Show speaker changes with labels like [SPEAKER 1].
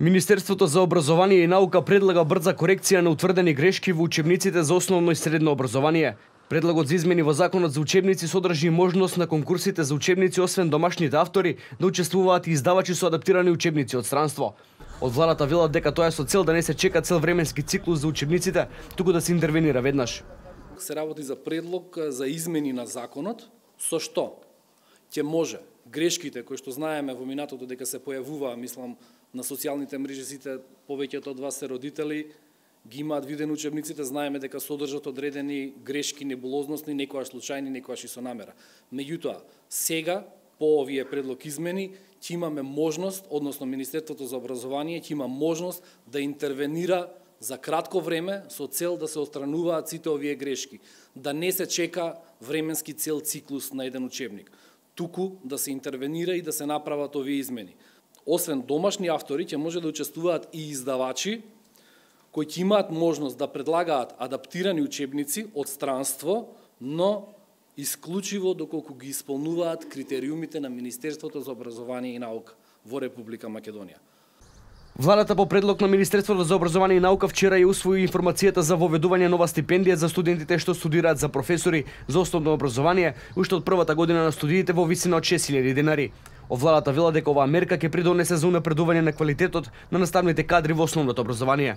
[SPEAKER 1] Министерството за образование и наука предлага брза корекција на утврдени грешки во учебниците за основно и средно образование. Предлагот за измени во Законот за учебници содржи можност на конкурсите за учебници освен домашните автори да учествуваат и издавачи со адаптирани учебници од странство. Од владата велат дека тоа е со цел да не се чека цел временски циклус за учебниците, туку да се интервенира веднаш.
[SPEAKER 2] Се работи за предлог за измени на законот, со што ќе може грешките кои што знаеме во минатото дека се појавуваа, мислам, на социјалните мрежи, сите повеќето од вас се родители, ги имаат видени учебниците, знаеме дека содржат одредени грешки, небулозности, некојаш случајни, некојаш и со намера. Меѓутоа, сега по овие предлог измени ќе имаме можност, односно Министерството за образование ќе има можност да интервенира за кратко време со цел да се отстрануваат сите овие грешки, да не се чека временски цел циклус на еден учебник, туку да се интервенира и да се направат овие измени. Освен домашни автори, ќе може да учествуваат и издавачи кои ќе имаат можност да предлагаат адаптирани учебници од странство, но исклучиво доколку ги исполнуваат критериумите на Министерството за образование и наука во Република Македонија.
[SPEAKER 1] Владата по предлог на Министерството за образование и наука вчера ја усвои информацијата за воведување нова стипендија за студентите што студираат за професори за основно образование уште од првата година на студиите во висина од 6.000 денари. Од владата вела дека оваа мерка ќе придонесе за унапредување на квалитетот на наставните кадри во основното образование.